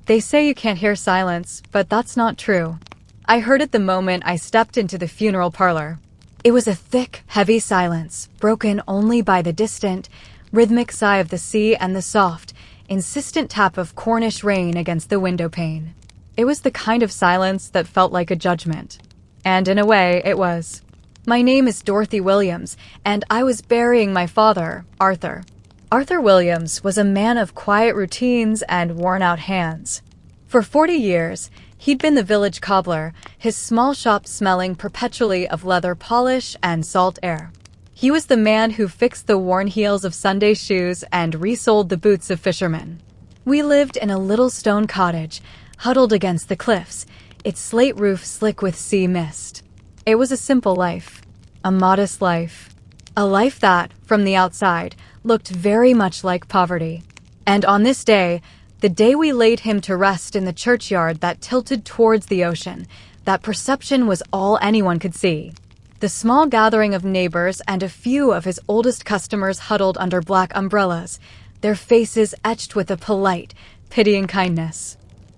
They say you can't hear silence, but that's not true. I heard it the moment I stepped into the funeral parlor. It was a thick, heavy silence, broken only by the distant, rhythmic sigh of the sea and the soft, insistent tap of Cornish rain against the window pane. It was the kind of silence that felt like a judgment. And in a way, it was. My name is Dorothy Williams, and I was burying my father, Arthur. Arthur Williams was a man of quiet routines and worn-out hands. For 40 years, he'd been the village cobbler, his small shop smelling perpetually of leather polish and salt air. He was the man who fixed the worn heels of Sunday shoes and resoled the boots of fishermen. We lived in a little stone cottage, huddled against the cliffs, its slate roof slick with sea mist. It was a simple life, a modest life, a life that, from the outside, looked very much like poverty. And on this day, the day we laid him to rest in the churchyard that tilted towards the ocean, that perception was all anyone could see. The small gathering of neighbors and a few of his oldest customers huddled under black umbrellas, their faces etched with a polite, pitying kindness.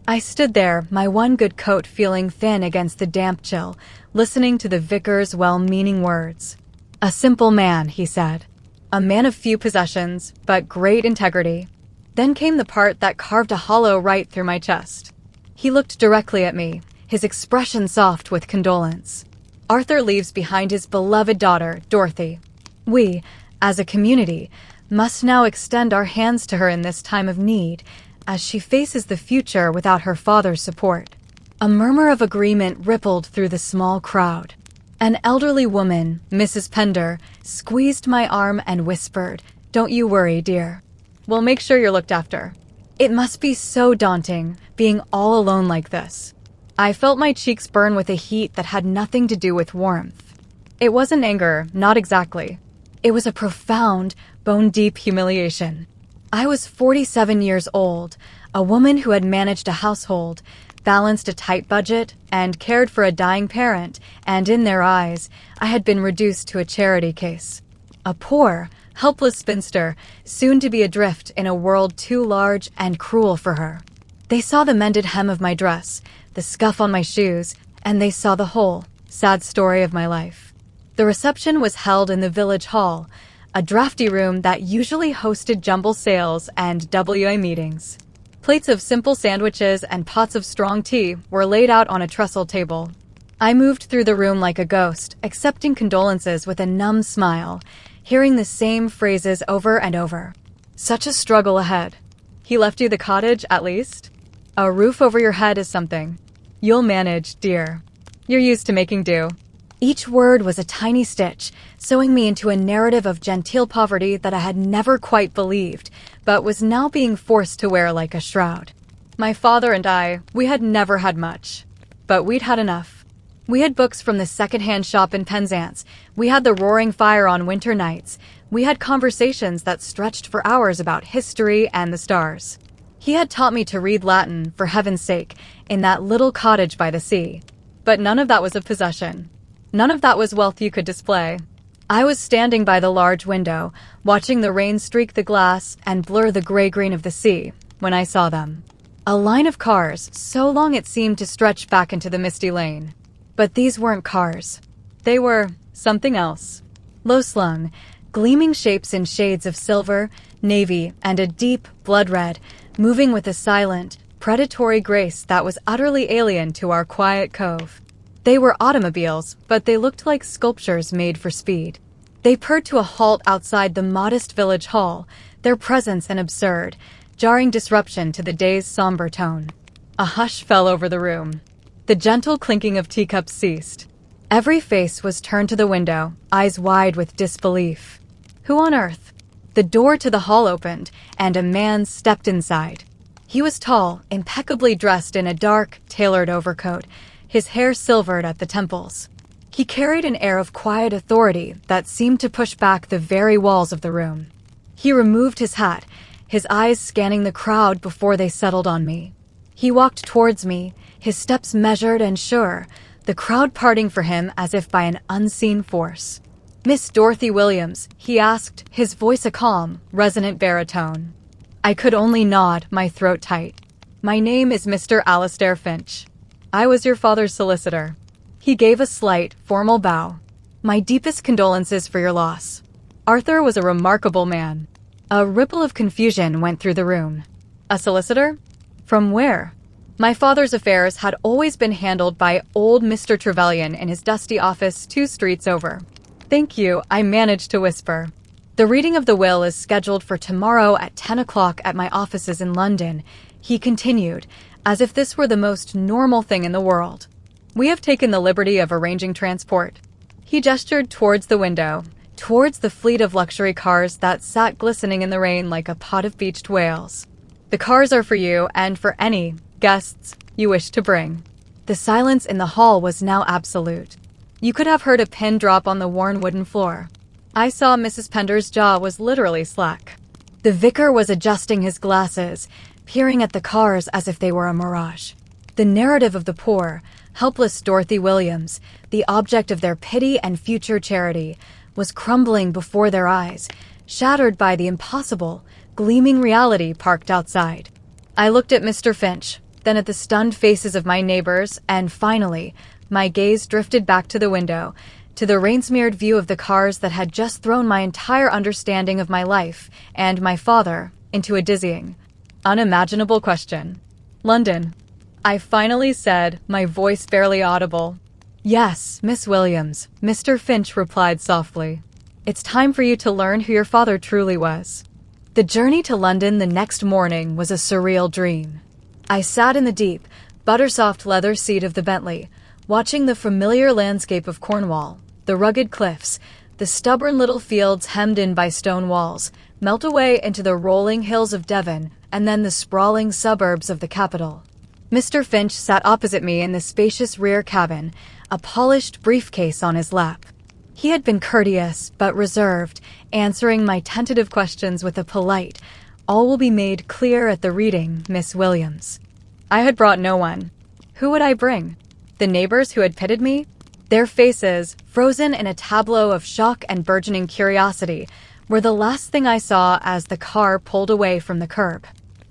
I stood there, my one good coat feeling thin against the damp chill, listening to the vicar's well-meaning words. "A simple man," he said. "A man of few possessions, but great integrity." Then came the part that carved a hollow right through my chest. He looked directly at me, his expression soft with condolence. Arthur leaves behind his beloved daughter, Dorothy. We, as a community, must now extend our hands to her in this time of need, as she faces the future without her father's support. A murmur of agreement rippled through the small crowd. An elderly woman, Mrs. Pender, squeezed my arm and whispered, "Don't you worry, dear. We'll make sure you're looked after." It must be so daunting, being all alone like this. I felt my cheeks burn with a heat that had nothing to do with warmth. It wasn't anger, not exactly. It was a profound, bone-deep humiliation. I was 47 years old, a woman who had managed a household, balanced a tight budget, and cared for a dying parent, and in their eyes, I had been reduced to a charity case. A poor, helpless spinster, soon to be adrift in a world too large and cruel for her. They saw the mended hem of my dress, the scuff on my shoes, and they saw the whole, sad story of my life. The reception was held in the village hall, a drafty room that usually hosted jumble sales and WA meetings. Plates of simple sandwiches and pots of strong tea were laid out on a trestle table. I moved through the room like a ghost, accepting condolences with a numb smile, hearing the same phrases over and over. Such a struggle ahead. He left you the cottage, at least? A roof over your head is something. You'll manage, dear. You're used to making do. Each word was a tiny stitch, sewing me into a narrative of genteel poverty that I had never quite believed, but was now being forced to wear like a shroud. My father and I, we had never had much. But we'd had enough. We had books from the second-hand shop in Penzance. We had the roaring fire on winter nights. We had conversations that stretched for hours about history and the stars. He had taught me to read Latin, for heaven's sake, in that little cottage by the sea. But none of that was a possession. None of that was wealth you could display. I was standing by the large window, watching the rain streak the glass and blur the gray-green of the sea, when I saw them. A line of cars, so long it seemed to stretch back into the misty lane. But these weren't cars. They were something else. Low-slung, gleaming shapes in shades of silver, navy, and a deep blood red, moving with a silent, predatory grace that was utterly alien to our quiet cove. They were automobiles, but they looked like sculptures made for speed. They purred to a halt outside the modest village hall, their presence an absurd, jarring disruption to the day's somber tone. A hush fell over the room. The gentle clinking of teacups ceased. Every face was turned to the window, eyes wide with disbelief. Who on earth? The door to the hall opened, and a man stepped inside. He was tall, impeccably dressed in a dark, tailored overcoat, his hair silvered at the temples. He carried an air of quiet authority that seemed to push back the very walls of the room. He removed his hat, his eyes scanning the crowd before they settled on me. He walked towards me, his steps measured and sure, the crowd parting for him as if by an unseen force. "Miss Dorothy Williams," he asked, his voice a calm, resonant baritone. I could only nod, my throat tight. My name is Mr. Alastair Finch. I was your father's solicitor. He gave a slight, formal bow. My deepest condolences for your loss. Arthur was a remarkable man. A ripple of confusion went through the room. A solicitor? From where? My father's affairs had always been handled by old Mr. Trevelyan in his dusty office 2 streets over. Thank you, I managed to whisper. The reading of the will is scheduled for tomorrow at 10 o'clock at my offices in London, he continued, as if this were the most normal thing in the world. We have taken the liberty of arranging transport. He gestured towards the window, towards the fleet of luxury cars that sat glistening in the rain like a pot of beached whales. The cars are for you and for any guests you wish to bring. The silence in the hall was now absolute. You could have heard a pin drop on the worn wooden floor. I saw Mrs. Pender's jaw was literally slack. The vicar was adjusting his glasses, peering at the cars as if they were a mirage. The narrative of the poor, helpless Dorothy Williams, the object of their pity and future charity, was crumbling before their eyes, shattered by the impossible, gleaming reality parked outside. I looked at Mr. Finch, then at the stunned faces of my neighbors, and finally, my gaze drifted back to the window, to the rain-smeared view of the cars that had just thrown my entire understanding of my life and my father into a dizzying, unimaginable question. London. I finally said, my voice barely audible. Yes, Miss Williams, Mr. Finch replied softly. It's time for you to learn who your father truly was. The journey to London the next morning was a surreal dream. I sat in the deep, buttersoft leather seat of the Bentley, watching the familiar landscape of Cornwall, the rugged cliffs, the stubborn little fields hemmed in by stone walls, melt away into the rolling hills of Devon and then the sprawling suburbs of the capital. Mr. Finch sat opposite me in the spacious rear cabin, a polished briefcase on his lap. He had been courteous but reserved, answering my tentative questions with a polite, "All will be made clear at the reading, Miss Williams." I had brought no one. Who would I bring? The neighbors who had pitied me? Their faces, frozen in a tableau of shock and burgeoning curiosity, were the last thing I saw as the car pulled away from the curb.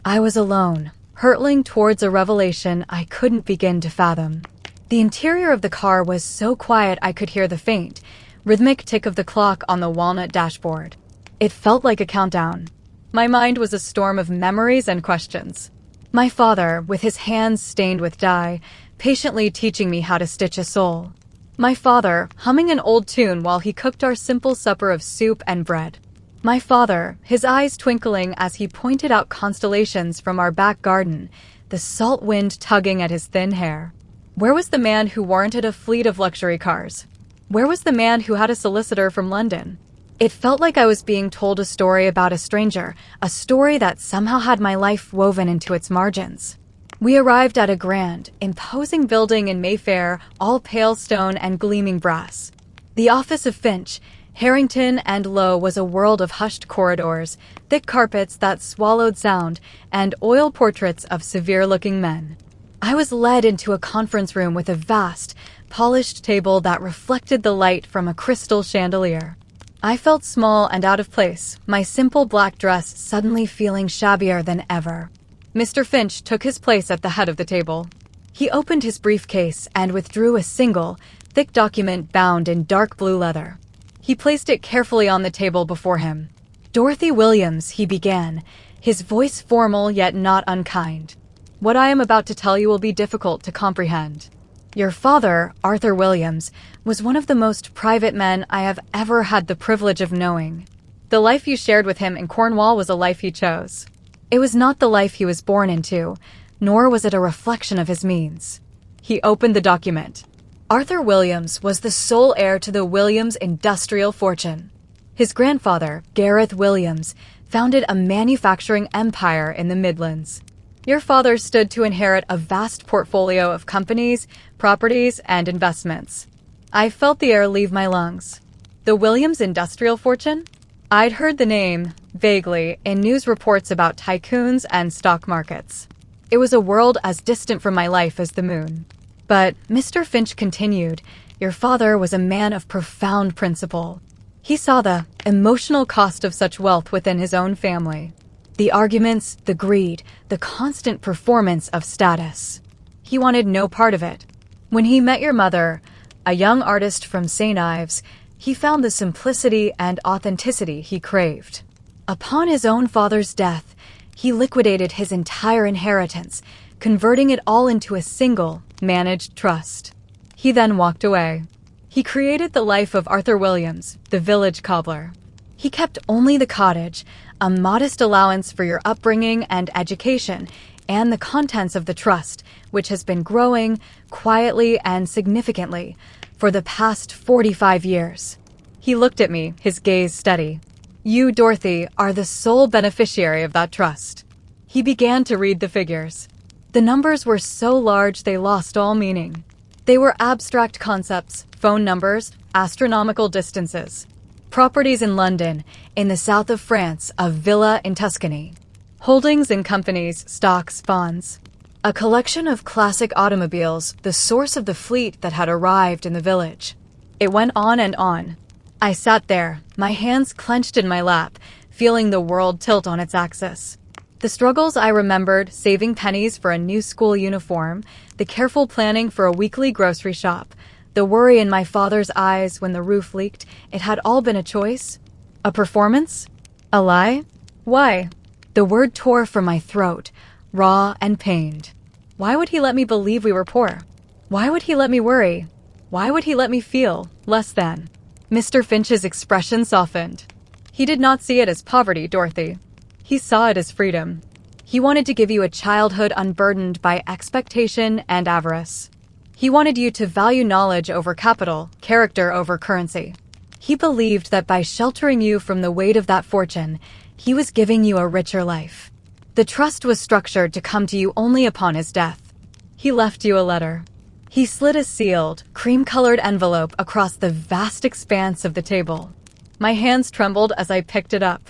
I was alone, hurtling towards a revelation I couldn't begin to fathom. The interior of the car was so quiet I could hear the faint, rhythmic tick of the clock on the walnut dashboard. It felt like a countdown. My mind was a storm of memories and questions. My father, with his hands stained with dye, patiently teaching me how to stitch a sole. My father, humming an old tune while he cooked our simple supper of soup and bread. My father, his eyes twinkling as he pointed out constellations from our back garden, the salt wind tugging at his thin hair. Where was the man who warranted a fleet of luxury cars? Where was the man who had a solicitor from London? It felt like I was being told a story about a stranger, a story that somehow had my life woven into its margins. We arrived at a grand, imposing building in Mayfair, all pale stone and gleaming brass. The office of Finch, Harrington and Lowe was a world of hushed corridors, thick carpets that swallowed sound, and oil portraits of severe-looking men. I was led into a conference room with a vast, polished table that reflected the light from a crystal chandelier. I felt small and out of place, my simple black dress suddenly feeling shabbier than ever. Mr. Finch took his place at the head of the table. He opened his briefcase and withdrew a single, thick document bound in dark blue leather. He placed it carefully on the table before him. "Dorothy Williams," he began, his voice formal yet not unkind. "What I am about to tell you will be difficult to comprehend. Your father, Arthur Williams, was one of the most private men I have ever had the privilege of knowing. The life you shared with him in Cornwall was a life he chose. It was not the life he was born into, nor was it a reflection of his means." He opened the document. Arthur Williams was the sole heir to the Williams industrial fortune. His grandfather, Gareth Williams, founded a manufacturing empire in the Midlands. Your father stood to inherit a vast portfolio of companies, properties, and investments. I felt the air leave my lungs. The Williams industrial fortune? I'd heard the name, vaguely, in news reports about tycoons and stock markets. It was a world as distant from my life as the moon. But, Mr. Finch continued, your father was a man of profound principle. He saw the emotional cost of such wealth within his own family. The arguments, the greed, the constant performance of status. He wanted no part of it. When he met your mother, a young artist from St. Ives, he found the simplicity and authenticity he craved. Upon his own father's death, he liquidated his entire inheritance, converting it all into a single, managed trust. He then walked away. He created the life of Arthur Williams, the village cobbler. He kept only the cottage, a modest allowance for your upbringing and education, and the contents of the trust, which has been growing quietly and significantly for the past 45 years. He looked at me, his gaze steady. You, Dorothy, are the sole beneficiary of that trust. He began to read the figures. The numbers were so large they lost all meaning. They were abstract concepts, phone numbers, astronomical distances. Properties in London, in the south of France, a villa in Tuscany. Holdings in companies, stocks, bonds. A collection of classic automobiles, the source of the fleet that had arrived in the village. It went on and on. I sat there, my hands clenched in my lap, feeling the world tilt on its axis. The struggles I remembered, saving pennies for a new school uniform, the careful planning for a weekly grocery shop, the worry in my father's eyes when the roof leaked, it had all been a choice? A performance? A lie? Why? The word tore from my throat, raw and pained. Why would he let me believe we were poor? Why would he let me worry? Why would he let me feel less than? Mr. Finch's expression softened. He did not see it as poverty, Dorothy. He saw it as freedom. He wanted to give you a childhood unburdened by expectation and avarice. He wanted you to value knowledge over capital, character over currency. He believed that by sheltering you from the weight of that fortune, he was giving you a richer life. The trust was structured to come to you only upon his death. He left you a letter. He slid a sealed, cream-colored envelope across the vast expanse of the table. My hands trembled as I picked it up.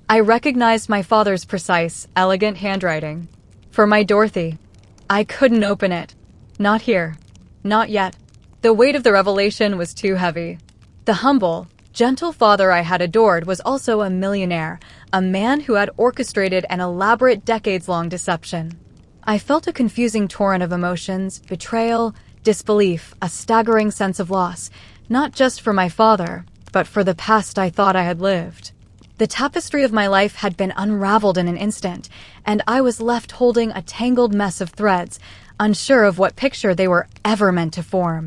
I recognized my father's precise, elegant handwriting. For my Dorothy. I couldn't open it. Not here. Not yet. The weight of the revelation was too heavy. The humble, gentle father I had adored was also a millionaire, a man who had orchestrated an elaborate decades-long deception. I felt a confusing torrent of emotions, betrayal, disbelief, a staggering sense of loss, not just for my father, but for the past I thought I had lived. The tapestry of my life had been unraveled in an instant, and I was left holding a tangled mess of threads, unsure of what picture they were ever meant to form.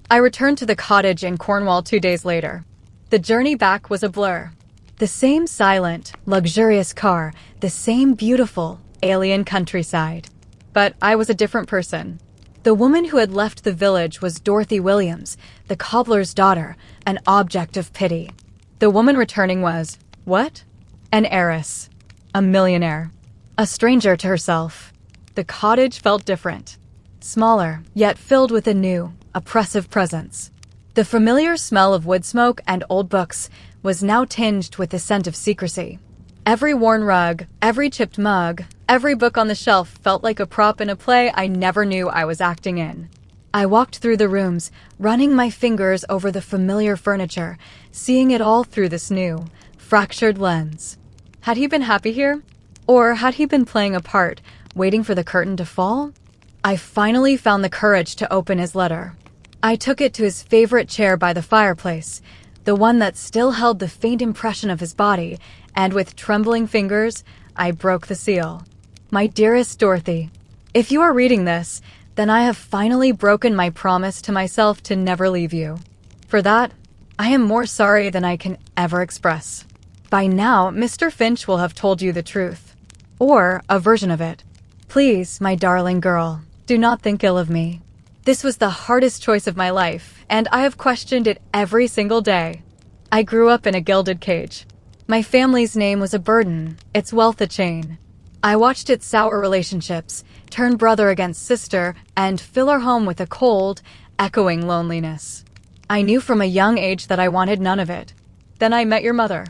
I returned to the cottage in Cornwall 2 days later. The journey back was a blur. The same silent, luxurious car, the same beautiful, alien countryside. But I was a different person. The woman who had left the village was Dorothy Williams, the cobbler's daughter, an object of pity. The woman returning was, what? An heiress. A millionaire. A stranger to herself. The cottage felt different. Smaller, yet filled with a new, oppressive presence. The familiar smell of wood smoke and old books was now tinged with the scent of secrecy. Every worn rug, every chipped mug, every book on the shelf felt like a prop in a play I never knew I was acting in. I walked through the rooms, running my fingers over the familiar furniture, seeing it all through this new, fractured lens. Had he been happy here? Or had he been playing a part, waiting for the curtain to fall? I finally found the courage to open his letter. I took it to his favorite chair by the fireplace, the one that still held the faint impression of his body, and with trembling fingers, I broke the seal. My dearest Dorothy, if you are reading this, then I have finally broken my promise to myself to never leave you. For that, I am more sorry than I can ever express. By now, Mr. Finch will have told you the truth. Or a version of it. Please, my darling girl, do not think ill of me. This was the hardest choice of my life, and I have questioned it every single day. I grew up in a gilded cage. My family's name was a burden, its wealth a chain. I watched its sour relationships, turn brother against sister, and fill our home with a cold, echoing loneliness. I knew from a young age that I wanted none of it. Then I met your mother.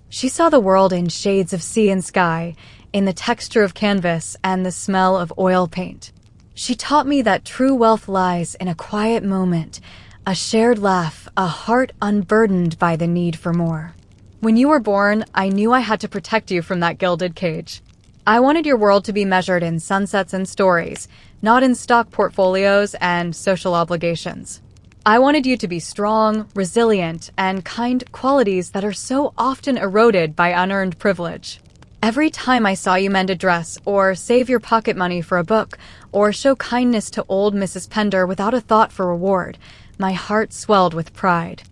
She saw the world in shades of sea and sky, in the texture of canvas and the smell of oil paint. She taught me that true wealth lies in a quiet moment, a shared laugh, a heart unburdened by the need for more. When you were born, I knew I had to protect you from that gilded cage. I wanted your world to be measured in sunsets and stories, not in stock portfolios and social obligations. I wanted you to be strong, resilient, and kind, qualities that are so often eroded by unearned privilege. Every time I saw you mend a dress, or save your pocket money for a book, or show kindness to old Mrs. Pender without a thought for reward, my heart swelled with pride.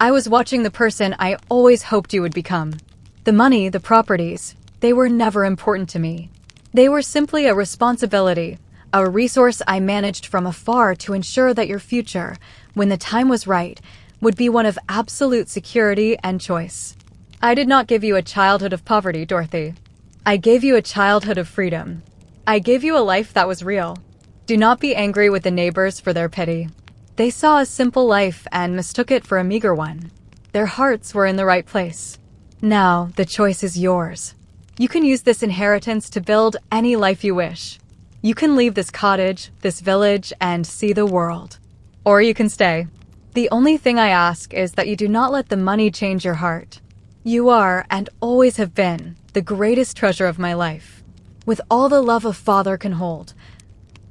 I was watching the person I always hoped you would become. The money, the properties, they were never important to me. They were simply a responsibility, a resource I managed from afar to ensure that your future, when the time was right, would be one of absolute security and choice. I did not give you a childhood of poverty, Dorothy. I gave you a childhood of freedom. I gave you a life that was real. Do not be angry with the neighbors for their pity. They saw a simple life and mistook it for a meager one. Their hearts were in the right place. Now, the choice is yours. You can use this inheritance to build any life you wish. You can leave this cottage, this village, and see the world. Or you can stay. The only thing I ask is that you do not let the money change your heart. You are, and always have been, the greatest treasure of my life, with all the love a father can hold.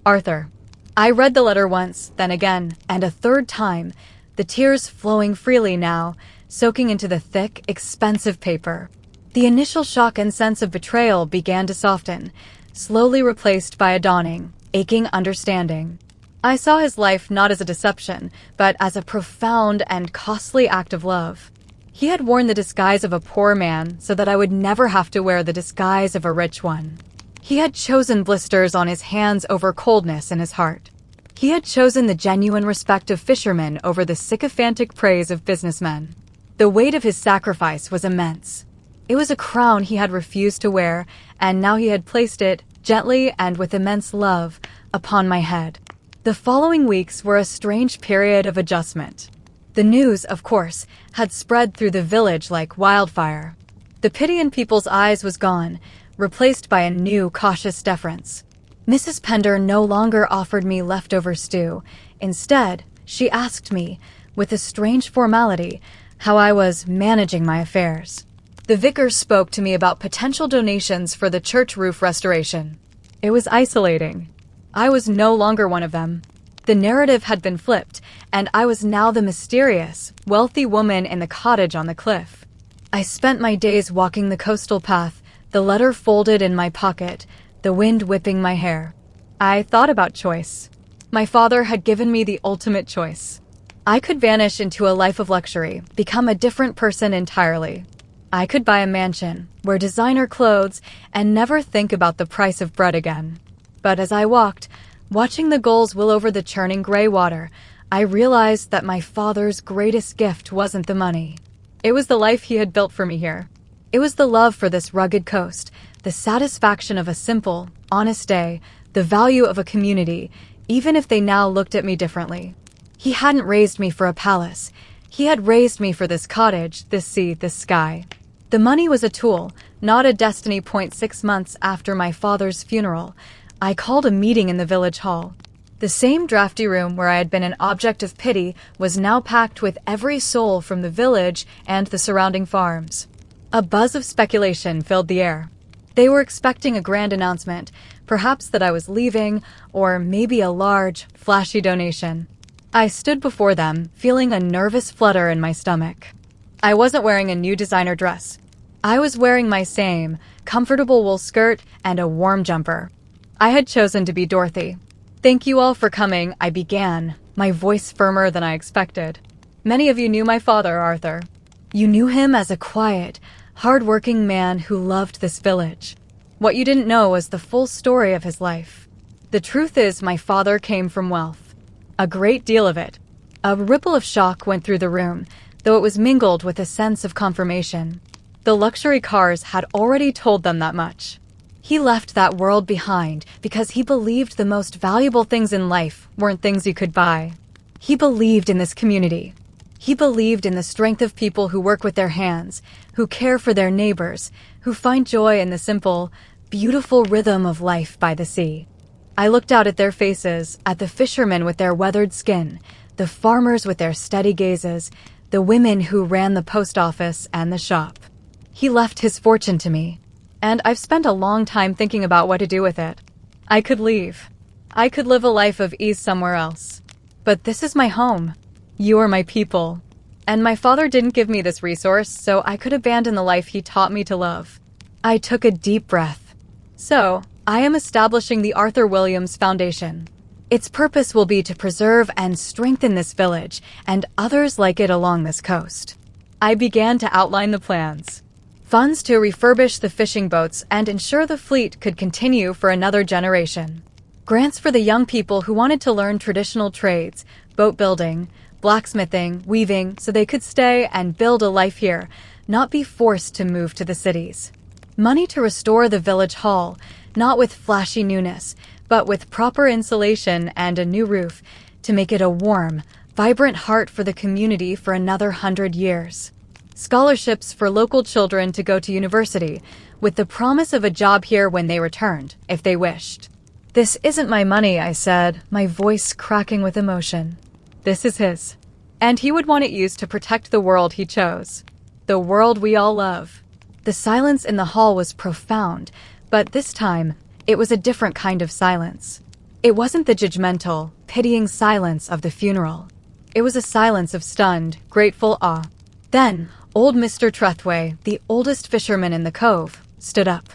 Arthur. I read the letter once, then again, and a third time, the tears flowing freely now, soaking into the thick, expensive paper. The initial shock and sense of betrayal began to soften, slowly replaced by a dawning, aching understanding. I saw his life not as a deception, but as a profound and costly act of love. He had worn the disguise of a poor man so that I would never have to wear the disguise of a rich one. He had chosen blisters on his hands over coldness in his heart. He had chosen the genuine respect of fishermen over the sycophantic praise of businessmen. The weight of his sacrifice was immense. It was a crown he had refused to wear, and now he had placed it, gently and with immense love, upon my head. The following weeks were a strange period of adjustment. The news, of course, had spread through the village like wildfire. The pity in people's eyes was gone, replaced by a new cautious deference. Mrs. Pender no longer offered me leftover stew. Instead, she asked me, with a strange formality, how I was managing my affairs. The vicar spoke to me about potential donations for the church roof restoration. It was isolating. I was no longer one of them. The narrative had been flipped, and I was now the mysterious, wealthy woman in the cottage on the cliff. I spent my days walking the coastal path, the letter folded in my pocket, the wind whipping my hair. I thought about choice. My father had given me the ultimate choice. I could vanish into a life of luxury, become a different person entirely. I could buy a mansion, wear designer clothes, and never think about the price of bread again. But as I walked, watching the gulls will over the churning gray water, I realized that my father's greatest gift wasn't the money. It was the life he had built for me here. It was the love for this rugged coast, the satisfaction of a simple, honest day, the value of a community, even if they now looked at me differently. He hadn't raised me for a palace. He had raised me for this cottage, this sea, this sky. The money was a tool, not a destiny. 6 months after my father's funeral, I called a meeting in the village hall. The same drafty room where I had been an object of pity was now packed with every soul from the village and the surrounding farms. A buzz of speculation filled the air. They were expecting a grand announcement, perhaps that I was leaving, or maybe a large, flashy donation. I stood before them, feeling a nervous flutter in my stomach. I wasn't wearing a new designer dress. I was wearing my same, comfortable wool skirt and a warm jumper. I had chosen to be Dorothy. "Thank you all for coming," I began, my voice firmer than I expected. "Many of you knew my father, Arthur. You knew him as a quiet, hard-working man who loved this village. What you didn't know was the full story of his life. The truth is, my father came from wealth. A great deal of it." A ripple of shock went through the room, though it was mingled with a sense of confirmation. The luxury cars had already told them that much. He left that world behind because he believed the most valuable things in life weren't things you could buy. He believed in this community. He believed in the strength of people who work with their hands, who care for their neighbors, who find joy in the simple, beautiful rhythm of life by the sea. I looked out at their faces, at the fishermen with their weathered skin, the farmers with their steady gazes, the women who ran the post office and the shop. He left his fortune to me, and I've spent a long time thinking about what to do with it. I could leave. I could live a life of ease somewhere else. But this is my home. You are my people. And my father didn't give me this resource, so I could abandon the life he taught me to love. I took a deep breath. So, I am establishing the Arthur Williams Foundation. Its purpose will be to preserve and strengthen this village and others like it along this coast. I began to outline the plans. Funds to refurbish the fishing boats and ensure the fleet could continue for another generation. Grants for the young people who wanted to learn traditional trades, boat building, blacksmithing, weaving, so they could stay and build a life here, not be forced to move to the cities. Money to restore the village hall, not with flashy newness, but with proper insulation and a new roof to make it a warm, vibrant heart for the community for another 100 years. Scholarships for local children to go to university, with the promise of a job here when they returned, if they wished. This isn't my money, I said, my voice cracking with emotion. This is his. And he would want it used to protect the world he chose. The world we all love. The silence in the hall was profound, but this time, it was a different kind of silence. It wasn't the judgmental, pitying silence of the funeral. It was a silence of stunned, grateful awe. Then, old Mr. Trethway, the oldest fisherman in the cove, stood up.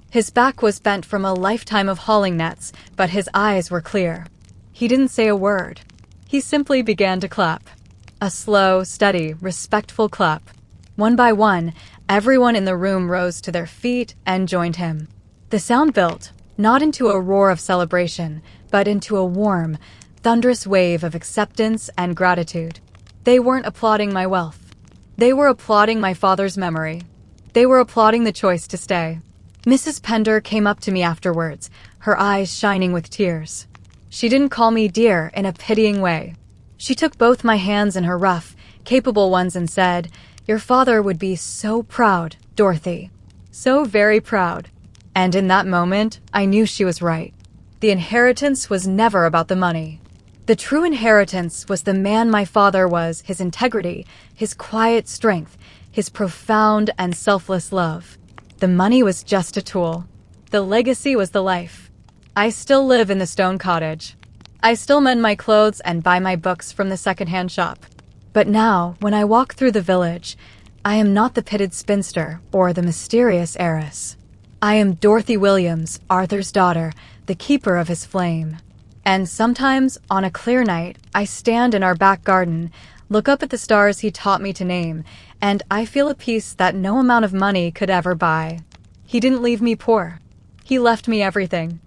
His back was bent from a lifetime of hauling nets, but his eyes were clear. He didn't say a word. He simply began to clap. A slow, steady, respectful clap. One by one, everyone in the room rose to their feet and joined him. The sound built, not into a roar of celebration, but into a warm, thunderous wave of acceptance and gratitude. They weren't applauding my wealth. They were applauding my father's memory. They were applauding the choice to stay. Mrs. Pender came up to me afterwards, her eyes shining with tears. She didn't call me dear in a pitying way. She took both my hands in her rough, capable ones and said, "Your father would be so proud, Dorothy. So very proud." And in that moment, I knew she was right. The inheritance was never about the money. The true inheritance was the man my father was, his integrity, his quiet strength, his profound and selfless love. The money was just a tool. The legacy was the life. I still live in the stone cottage. I still mend my clothes and buy my books from the second-hand shop. But now, when I walk through the village, I am not the pitted spinster or the mysterious heiress. I am Dorothy Williams, Arthur's daughter, the keeper of his flame. And sometimes, on a clear night, I stand in our back garden, look up at the stars he taught me to name, and I feel a peace that no amount of money could ever buy. He didn't leave me poor. He left me everything.